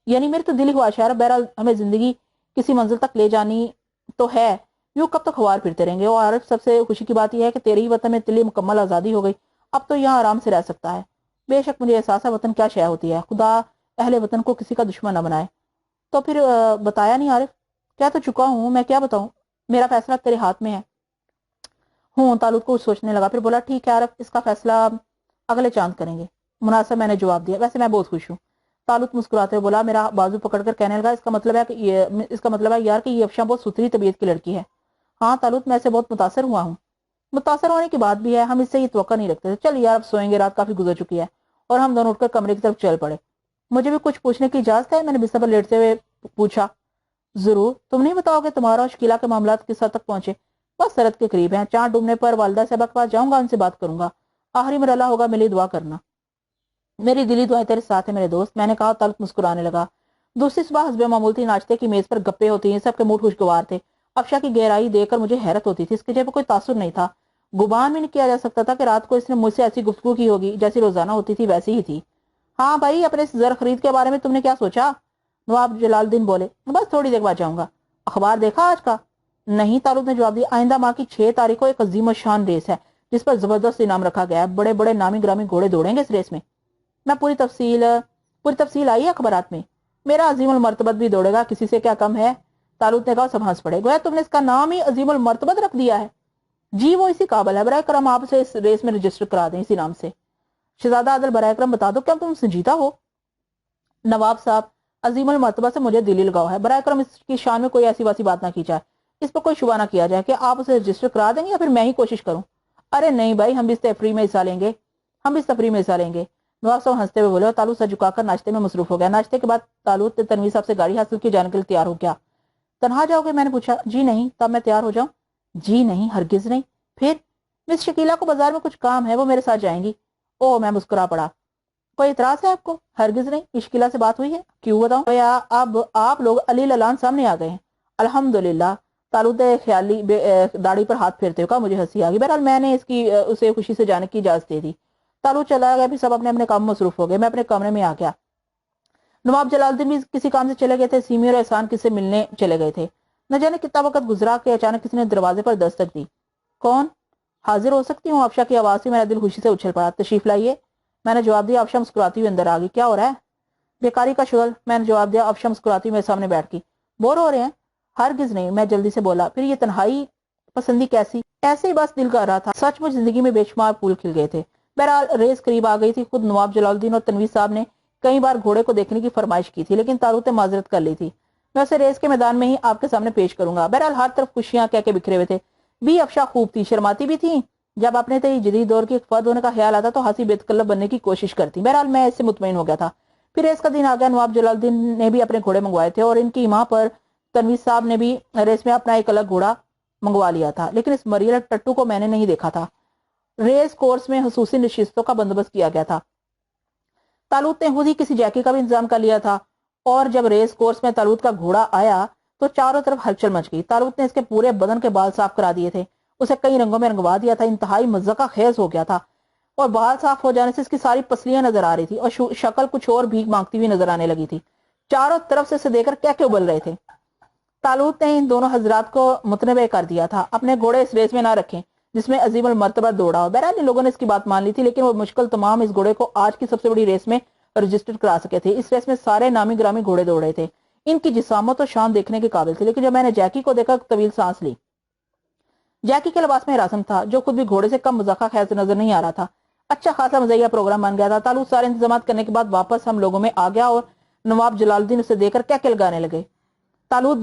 یعنی میری تو دلی خواہش ہے، بہرحال ہمیں زندگی کسی منزل تک لے جانی تو ہے، یوں کب تک خوار پھرتے رہیں گے؟ اور عارف سب سے خوشی کی بات یہ ہے کہ تیرے ہی وطن میں تلی مکمل آزادی ہو گئی، اب تو یہاں آرام سے رہ سکتا ہے۔ بے شک مجھے احساس ہے وطن کیا شے ہوتی ہے، خدا اہل وطن کو کسی کا دشمن نہ بنائے۔ تو پھر بتایا نہیں عارف؟ کیا تو چکا ہوں، میں کیا بتاؤں، میرا فیصلہ تیرے ہاتھ میں ہے۔ طالوت کو سوچنے لگا، پھر بولا ٹھیک ہے عارف، اس کا فیصلہ اگلے چاند کریں گے۔ مناسب، میں نے جواب دیا، ویسے میں بہت خوش ہوں۔ طالوت مسکراتے ہوئے بولا، میرا بازو پکڑ کر کہنے لگا، اس کا مطلب ہے یار کہ یہ افشاں بہت ستھری طبیعت کی لڑکی ہے۔ ہاں طالوت، میں اسے بہت متاثر ہوا ہوں۔ متاثر ہونے کی بات بھی ہے، ہم اس سے یہ توقع نہیں رکھتے تھے۔ چل یار اب سوئیں گے، رات کافی گزر چکی ہے۔ اور ہم دونوں اٹھ کر کمرے کی طرف چل پڑے۔ مجھے بھی کچھ پوچھنے کی اجازت ہے؟ میں نے بستر پر لیٹتے ہوئے پوچھا۔ ضرور، تم نہیں بتاؤ کہ تمہارا اور شکیلا کے معاملات کس حد تک پہنچے؟ بس سرحد کے قریب ہیں، چاند ڈوبنے پر والدہ صاحبہ کے پاس جاؤں گا، ان سے بات کروں گا۔ آخری مرحلہ ہوگا، میری دعا کرنا۔ میری دلی دعائیں تیرے ساتھ ہے میرے دوست، میں نے کہا۔ طلعت مسکرانے لگا۔ دوسری صبح حسب معمول تھی، ناشتے کی میز پر گپے ہوتی ہیں، سب کے موڈ خوشگوار تھے۔ افشا کی گہرائی دیکھ کر مجھے حیرت ہوتی تھی، اس کے جیب کوئی تاثر نہیں تھا۔ گمان بھی نہیں کیا جا سکتا تھا کہ رات کو اس نے مجھ سے ایسی گفتگو کی ہوگی، جیسی روزانہ ہوتی تھی ویسی ہی تھی۔ ہاں بھائی، اپنے زر خرید کے بارے میں تم نے کیا سوچا؟ نواب جلال الدین بولے۔ بس تھوڑی دیر بعد جاؤں گا۔ اخبار دیکھا آج کا؟ نہیں، طالوت نے جواب دیا۔ آئندہ ماہ کی 6 تاریخ کو ایک عظیم الشان ریس ہے، جس پر زبردست انعام رکھا گیا ہے۔ بڑے بڑے نامی گرامی گھوڑے دوڑیں گے اس ریس میں۔ میں پوری تفصیل آئی ہے اخبارات میں۔ میرا عظیم المرتبت بھی دوڑے گا، کسی سے کیا کم ہے؟ طالوت نے کہا۔ سب ہنس پڑے۔ گویا تم نے اس کا نام ہی عظیم المرتبت رکھ دیا ہے۔ جی وہ اسی قابل ہے، برائے کرم آپ اسے اس ریس میں رجسٹر کرا دیں اسی نام سے۔ شہزادہ عادل، برائے کرم بتا دو کیا تم سنجیدہ ہو؟ نواب صاحب، عظیم المرتبہ سے مجھے دلی لگاؤ ہے، برائے کرم اس کی شان میں کوئی ایسی ویسی بات نہ کی جائے، اس پر کوئی شبہ نہ کیا جائے کہ آپ اسے رجسٹر کرا دیں گے یا پھر میں ہی کوشش کروں؟ ارے نہیں بھائی، ہم بھی اس تفریح میں حصہ لیں گے۔ نواب صاحب ہنستے ہوئے بولے اور طالوت سر جھکا کر ناشتے میں مصروف ہو گیا۔ ناشتے کے بعد طالوت تنویر صاحب سے گاڑی حاصل کی جانے کے لیے تیار ہو گیا۔ تنہا جاؤ گے؟ میں نے پوچھا۔ جی نہیں، تب میں تیار ہو جاؤں؟ جی نہیں، ہرگز نہیں۔ پھر؟ مس شکیلا کو بازار میں کچھ کام ہے، وہ میرے ساتھ جائیں گی۔ او، میں مسکرا پڑا۔ کوئی اعتراض ہے آپ کو؟ ہرگز نہیں۔ شکیلا سے بات ہوئی ہے؟ کیوں بتاؤں؟ اب آپ لوگ علی للان سامنے آ گئے ہیں۔ الحمدللہ۔ طالوت خیالی داڑھی پر ہاتھ پھیرتے ہوئے کہا۔ مجھے ہنسی آ گئی، بہرحال میں نے اسے خوشی سے جانے کی اجازت دے دی۔ طالوت چلا گیا، پھر سب اپنے اپنے کام میں مصروف ہو گئے۔ میں اپنے کمرے میں آ گیا۔ نواب جلال الدین بھی کسی کام سے چلے گئے تھے، سیمی اور احسان کس سے ملنے چلے گئے تھے۔ نہ جانے کتنا وقت گزرا کہ اچانک کسی نے دروازے پر دستک دی۔ کون؟ حاضر ہو سکتی ہوں؟ افشا کی آواز سے میرا دل خوشی سے اچھل پڑا۔ تشریف لائیے، میں نے جواب دیا۔ افشا مسکراتی ہوئی اندر آ گئی۔ کیا ہو رہا ہے؟ بیکاری کا شغل، میں نے جواب دیا۔ افشا مسکراتی میرے سامنے بیٹھ گئی۔ بور ہو رہے ہیں؟ ہرگز نہیں، میں جلدی سے بولا۔ پھر یہ تنہائی پسندی کیسی؟ ایسے ہی بس دل کر رہا تھا، سچ مچ زندگی میں بے شمار پھول کھل گئے تھے۔ بہرحال ریس قریب آ گئی تھی۔ خود نواب جلال الدین اور تنویر صاحب نے کئی بار گھوڑے کو دیکھنے کی فرمائش کی تھی، لیکن طالوت نے معذرت کر لی تھی۔ میں اسے ریس کے میدان میں ہی آپ کے سامنے پیش کروں گا۔ بہرحال ہر طرف خوشیاں کہہ کے بکھرے ہوئے تھے۔ بھی افشا خوب تھی، شرماتی بھی تھی۔ جب اپنے تیری جدید دور کی ایک فرد ہونے کا خیال آتا تو ہنسی بے تکلف بننے کی کوشش کرتی۔ بہرحال میں اس سے مطمئن ہو گیا تھا۔ پھر ریس کا دن آ گیا۔ نواب جلال الدین نے بھی اپنے گھوڑے منگوائے تھے اور ان کی ماں پر تنویر صاحب نے بھی ریس میں اپنا ایک الگ گھوڑا منگوا لیا تھا، لیکن اس مریل ٹٹو کو میں نے نہیں دیکھا تھا۔ ریس کورس میں خصوصی نشستوں کا بندوبست کیا گیا تھا۔ طالوت نے خود ہی کسی جیکی کا بھی انتظام کر لیا تھا، اور جب ریس کورس میں طالوت کا گھوڑا آیا تو چاروں طرف ہلچل مچ گئی۔ طالوت نے اس کے پورے بدن کے بال صاف کرا دیے تھے، اسے کئی رنگوں میں رنگوا دیا تھا، انتہائی مزہ خیز ہو گیا تھا، اور بال صاف ہو جانے سے اس کی ساری پسلیاں نظر آ رہی تھی اور شکل کچھ اور بھیک مانگتی ہوئی نظر آنے لگی تھی۔ چاروں طرف سے اسے دیکھ کر کیا کیا ابل رہے تھے۔ طالوت نے ان دونوں حضرات کو متنبع کر دیا تھا، اپنے گھوڑے اس ریس میں نہ رکھیں جس میں عظیم المرتبہ دوڑا ہو۔ بہرحال ان لوگوں نے اس کی بات مان لی تھی، لیکن وہ مشکل تمام اس گھوڑے کو آج کی سب سے بڑی ریس میں رجسٹر کرا سکے تھے۔ اس ریس میں سارے نامی گرامی گھوڑے دوڑ رہے تھے، ان کی جسامت اور شان دیکھنے کے قابل تھی، لیکن جب میں نے جیکی کو دیکھا طویل سانس لی۔ جیکی کے لباس میں راسم تھا، جو خود بھی گھوڑے سے کم مضحکہ خیز نظر نہیں آ رہا تھا۔ اچھا خاصا مزاحیہ پروگرام بن گیا تھا۔ طالوت سارے انتظامات کرنے کے بعد واپس ہم لوگوں میں آ گیا اور نواب جلال الدین اسے دیکھ کر کیا کیا لگانے لگے۔ طالوت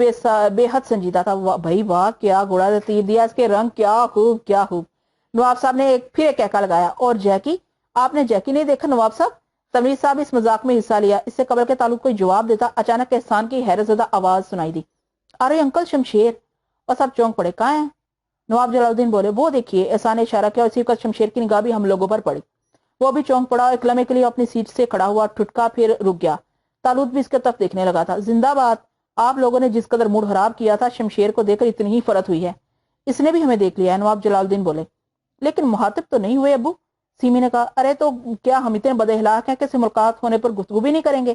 بے حد سنجیدہ تھا۔ بھائی واہ، کیا گھوڑا تیر دیا، اس کے رنگ کیا خوب کیا خوب۔ نواب صاحب نے پھر ایک کہکا لگایا۔ اور جیکی؟ آپ نے جیکی نہیں دیکھا نواب صاحب؟ تنویر صاحب اس مذاق میں حصہ لیا۔ اس سے قبل کے طالوت کوئی جواب دیتا، اچانک احسان کی حیرت زدہ آواز سنائی دی۔ ارے انکل شمشیر! اور سب چونک پڑے۔ کہاں ہیں؟ نواب جلال الدین بولے۔ وہ دیکھیے، احسان نے اشارہ کیا اور اسی وقت شمشیر کی نگاہ بھی ہم لوگوں پر پڑی۔ وہ بھی چونک پڑا اور ایک لمحے کے لیے اپنی سیٹ سے کھڑا ہوا، ٹھٹکا، پھر رک گیا۔ طالوت بھی اس کے طرف دیکھنے لگا تھا۔ زندہ باد! آپ لوگوں نے جس قدر موڈ خراب کیا تھا، شمشیر کو دیکھ کر اتنی ہی فرت ہوئی ہے۔ اس نے بھی ہمیں دیکھ لیا ہے، نواب جلال الدین بولے۔ لیکن مخاطب تو نہیں ہوئے ابو، سیمی نے کہا۔ ارے تو کیا ہم اتنے بد اخلاق ہیں کہ اسے ملاقات ہونے پر گفتگو بھی نہیں کریں گے؟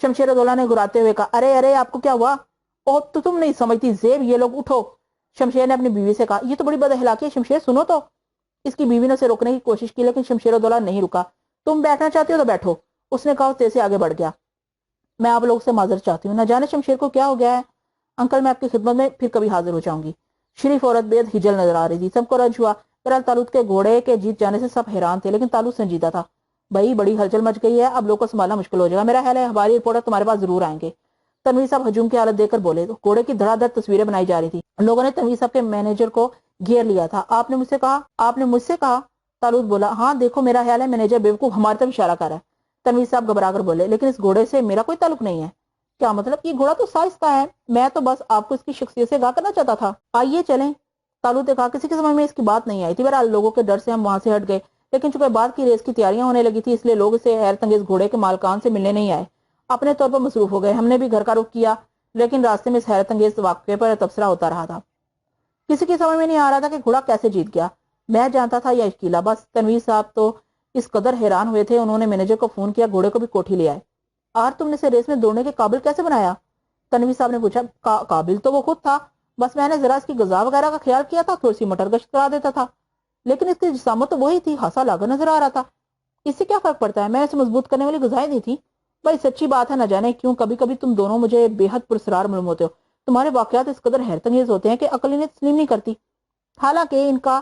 شمشیر الدولہ نے گراتے ہوئے کہا، ارے ارے آپ کو کیا ہوا؟ اوہ تو تم نہیں سمجھتی زیب، یہ لوگ اٹھو۔ شمشیر نے اپنی بیوی سے کہا، یہ تو بڑی بد اخلاقی ہے شمشیر، سنو تو۔ اس کی بیوی نے اسے روکنے کی کوشش کی لیکن شمشیر الدولہ نہیں رکا۔ تم بیٹھنا چاہتی ہو تو بیٹھو، اس نے کہا اور تیزی سے آگے بڑھ گیا۔ میں آپ لوگوں سے معذرت چاہتی ہوں، نہ جانے شمشیر کو کیا ہو گیا ہے۔ انکل میں آپ کی خدمت میں پھر کبھی حاضر ہو جاؤں گی۔ شریف عورت بےحد ہجل نظر آ رہی تھی، سب کو رنج ہوا۔ بہرحال طالوت کے گھوڑے کے جیت جانے سے سب حیران تھے لیکن طالوت سنجیدہ تھا۔ بھائی بڑی ہلچل مچ گئی ہے، اب لوگ کو سنبھالنا مشکل ہو جائے گا، میرا خیال ہے ہماری رپورٹر تمہارے پاس ضرور آئیں گے۔ تنویر صاحب ہجوم کی حالت دیکھ کر بولے، گھوڑے کی دھڑا دھڑ تصویریں بنائی جا رہی تھی، لوگوں نے تنویر صاحب کے مینیجر کو گھیر لیا تھا۔ آپ نے مجھ سے کہا؟ طالوت بولا، ہاں دیکھو میرا خیال ہے مینیجر بیوقوف ہماری طرف اشارہ کر رہا ہے۔ تنویر صاحب گھبرا کر بولے، لیکن اس گھوڑے سے میرا کوئی تعلق نہیں ہے۔ کیا مطلب؟ یہ گھوڑا تو سائز کا ہے، میں تو بس آپ کو اس کی شخصیت سے آگاہ کرنا چاہتا تھا۔ آئیے چلیں۔ طالوت نے کہا، کسی کے سمجھ میں اس کی بات نہیں آئی تھی، بہرحال لوگوں کے ڈر سے ہم وہاں سے ہٹ گئے، لیکن چونکہ بعد کی ریس کی تیاریاں ہونے لگی تھی اس لیے لوگ اسے حیرت انگیز گھوڑے کے مالکان سے ملنے نہیں آئے، اپنے طور پر مصروف ہو گئے۔ ہم نے بھی گھر کا رخ کیا لیکن راستے میں اس حیرت انگیز واقعے پر تبصرہ ہوتا رہا تھا۔ کسی کی سمجھ میں نہیں آ رہا تھا کہ گھوڑا کیسے جیت گیا، میں جانتا تھا یا اشکیلا۔ بس تنویر صاحب تو اس قدر حیران ہوئے تھے انہوں نے مینیجر کو فون کیا، گھوڑے کو بھی کوٹھی لے آئے۔ آر تم نے اسے ریس میں دوڑنے کے قابل کیسے بنایا؟ تنویر صاحب نے پوچھا۔ قابل تو وہ خود تھا، بس میں نے ذرا اس کی غذا وغیرہ کا خیال کیا تھا، تھوڑی سی مٹر گشت کرا دیتا تھا، لیکن اس کی جسامت تو وہی تھی، خاصا لاغر نظر آ رہا تھا۔ اس سے کیا فرق پڑتا ہے، میں اسے مضبوط کرنے والی غذائیں دی تھی۔ بڑی سچی بات ہے، نہ جانے کیوں کبھی کبھی تم دونوں مجھے بے حد پرسرار معلوم ہوتے ہو، تمہارے واقعات اس قدر حیرت انگیز ہوتے ہیں کہ عقل انہیں تسلیم نہیں کرتی، حالانکہ ان کا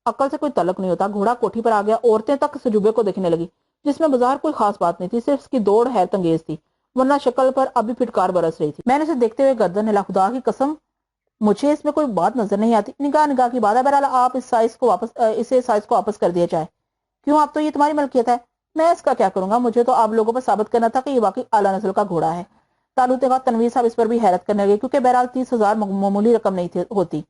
عقل سے کوئی تعلق نہیں ہوتا۔ گھوڑا کوٹھی پر آ گیا، عورتیں تک سجوبے کو دیکھنے لگی جس میں بظاہر کوئی خاص بات نہیں تھی، صرف اس کی دوڑ حیرت انگیز تھی، ورنہ شکل پر ابھی پھٹکار برس رہی تھی۔ میں نے اسے دیکھتے ہوئے گردن ہلا، خدا کی قسم مجھے اس میں کوئی بات نظر نہیں آتی۔ نگاہ کی بات ہے، بہرحال آپ اسے سائز کو واپس کر دیا جائے۔ کیوں؟ آپ تو یہ تمہاری ملکیت ہے۔ میں اس کا کیا کروں گا، مجھے تو آپ لوگوں پر ثابت کرنا تھا کہ یہ واقعی اعلیٰ نسل کا گھوڑا ہے۔ طالوت نے کہا۔ تنویر صاحب اس پر بھی حیرت کرنے لگے کیونکہ بہرحال 30,000 معمولی رقم نہیں ہوتی۔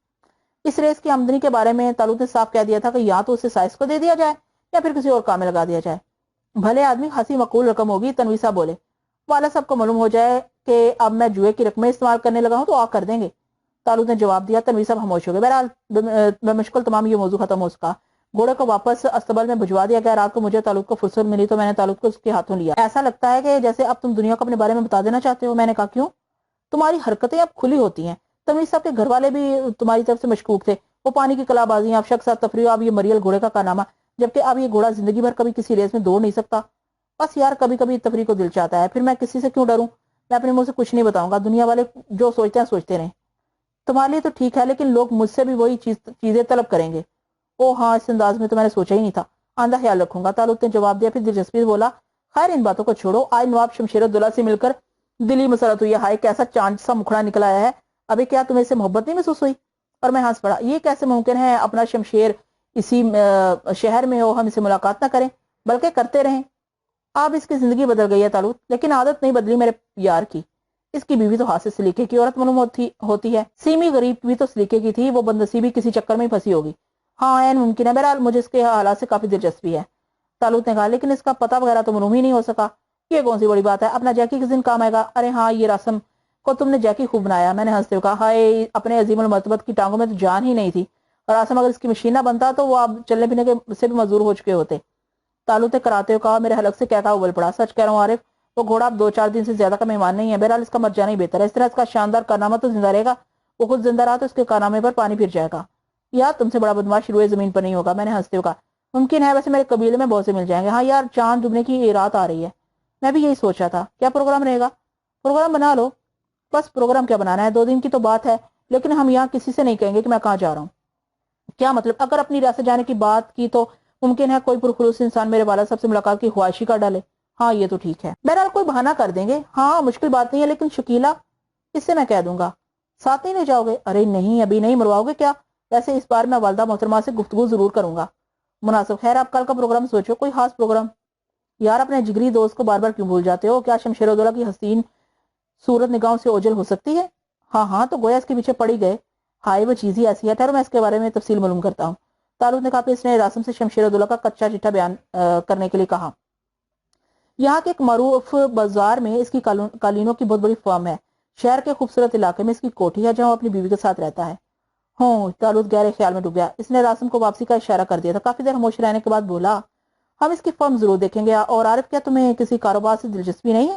اس ریس کی آمدنی کے بارے میں طالوت نے صاف کہہ دیا تھا کہ یا تو اسے سائز کو دے دیا جائے یا پھر کسی اور کام میں لگا دیا جائے۔ بھلے آدمی، خاصی معقول رقم ہوگی، تنویر صاحب بولے۔ والد صاحب کو معلوم ہو جائے کہ اب میں جوئے کی رقمیں استعمال کرنے لگا ہوں تو کر دیں گے، طالوت نے جواب دیا۔ تنویر صاحب خاموش ہو گئے۔ بہرحال بمشکل تمام یہ موضوع ختم ہو سکا، گھوڑے کو واپس استبل میں بھجوا دیا گیا۔ رات کو مجھے طالوت کو فرصت ملی تو میں نے طالوت کو اس کے ہاتھوں لیا۔ ایسا لگتا ہے کہ جیسے اب تم دنیا کو اپنے بارے میں بتا دینا چاہتے ہو۔ میں نے کہا، کیوں؟ تمہاری حرکتیں اب کھلی ہوتی ہیں۔ تنویر صاحب کے گھر والے بھی تمہاری طرف سے مشکوک تھے، وہ پانی کی کلا بازیاں، اب شک ساتھ تفریح، اب یہ مریل گھوڑے کا کارنامہ، جبکہ اب یہ گھوڑا زندگی بھر کبھی کسی ریس میں دوڑ نہیں سکتا۔ بس یار کبھی کبھی تفریح کو دل چاہتا ہے، پھر میں کسی سے کیوں ڈروں؟ میں اپنے منہ سے کچھ نہیں بتاؤں گا، دنیا والے جو سوچتے ہیں سوچتے رہیں۔ تمہارے لیے تو ٹھیک ہے لیکن لوگ مجھ سے بھی وہی چیزیں طلب کریں گے۔ او ہاں، اس انداز میں تو میں نے سوچا ہی نہیں تھا، آئندہ خیال رکھوں گا، طالوت نے جواب دیا۔ پھر دلچسپی سے بولا، خیر ان باتوں کو چھوڑو، آج نواب شمشیر الدولہ سے مل کر دلی مسرت ہوئی ہے، ہائے کیسا چاند سا مکھڑا نکل آیا ہے، ابھی کیا تمہیں اس سے محبت نہیں محسوس ہوئی؟ اور میں ہنس پڑا، یہ کیسے ممکن ہے، اپنا شمشیر اسی شہر میں ہو، ہم اسے ملاقات نہ کریں بلکہ کرتے رہیں۔ اب اس کی زندگی بدل گئی ہے طالوت، لیکن عادت نہیں بدلی میرے یار کی، اس کی بیوی تو ہاتھ سے سلیقے کی عورت معلوم ہوتی ہے، سیمی غریب بھی تو سلیقے کی تھی، وہ بدنصیبی کسی چکر میں پھنسی ہوگی۔ ہاں عین ممکن ہے، بہرحال مجھے اس کے حالات سے کافی دلچسپی ہے، طالوت نے کہا، لیکن اس کا پتہ وغیرہ تو معلوم ہی نہیں ہو سکا۔ یہ کون سی بڑی بات ہے، اپنا جیکی کس دن کام آئے گا؟ ارے ہاں، یہ راسم کو تم نے جیکی خوب بنایا، میں نے ہنستے ہوئے کہا، ہائے اپنے عظیم المرتبت کی ٹانگوں میں تو جان ہی نہیں تھی، اور راسم اگر اس کی مشین نہ بنتا تو وہ اب چلنے پھرنے کے سے بھی مزدور ہو چکے ہوتے۔ طالوت نے کراتے ہوئے کہا، میرے حلق سے کیا کہا ابل پڑا، سچ کہہ رہا ہوں عارف، وہ گھوڑا اب 2-4 دن سے زیادہ کا مہمان نہیں ہے، بہرحال اس کا مر جانا ہی بہتر ہے، اس طرح اس کا شاندار کارنامہ تو زندہ رہے گا، وہ خود زندہ رہا تو اس کے کارنامے پر پانی پھر جائے گا۔ یار تم سے بڑا بدماش روئے زمین پر نہیں ہوگا، میں نے ہنستے ہوئے کہا، ممکن ہے، ویسے میرے قبیلے میں بہت سے مل جائیں گے۔ ہاں یار، چاند ڈوبنے کی رات آ رہی ہے، میں بھی یہی سوچا تھا، کیا پروگرام رہے گا؟ پروگرام بنا لو۔ بس پروگرام کیا بنانا ہے، 2 دن کی تو بات ہے، لیکن ہم یہاں کسی سے نہیں کہیں گے کہ میں کہاں جا رہا ہوں۔ کیا مطلب؟ اگر اپنی ریاست جانے کی بات کی تو ممکن ہے کوئی پرخلوص انسان میرے والد صاحب سے ملاقات کی خواہشی کر ڈالے۔ ہاں یہ تو ٹھیک ہے، بہرحال کوئی بہانہ کر دیں گے، ہاں مشکل بات نہیں ہے، لیکن شکیلا، اس سے میں کہہ دوں گا۔ ساتھ نہیں لے جاؤ گے؟ ارے نہیں، ابھی نہیں، مرواؤ گے کیا؟ ویسے اس بار میں والدہ محترمہ سے گفتگو ضرور کروں گا۔ مناسب، خیر آپ کل کا پروگرام سوچو، کوئی خاص پروگرام؟ یار اپنے جگری دوست کو بار بار کیوں بھول جاتے ہو؟ کیا شمشیر الدولہ کی حسین صورت نگاہوں سے اوجھل ہو سکتی ہے؟ ہاں ہاں، تو گویا اس کے پیچھے پڑی گئے، ہائے وہ چیز ہی ایسی ہے، ٹھہرو میں اس کے بارے میں تفصیل معلوم کرتا ہوں۔ طالوت نے کہا، پھر اس نے راسم سے شمشیر الدولہ کا کچا چٹا بیان کرنے کے لیے کہا۔ یہاں کے ایک معروف بازار میں اس کی قالینوں کی بہت بڑی فرم ہے، شہر کے خوبصورت علاقے میں اس کی کوٹھی ہے جہاں وہ اپنی بیوی کے ساتھ رہتا ہے۔ ہوں، طالوت گہرے خیال میں ڈوب گیا، اس نے راسم کو واپسی کا اشارہ کر دیا تھا، کافی دیر خاموش رہنے کے بعد بولا، ہم اس کی فرم ضرور دیکھیں گے، اور عارف کیا تمہیں کسی کاروبار سے دلچسپی نہیں ہے؟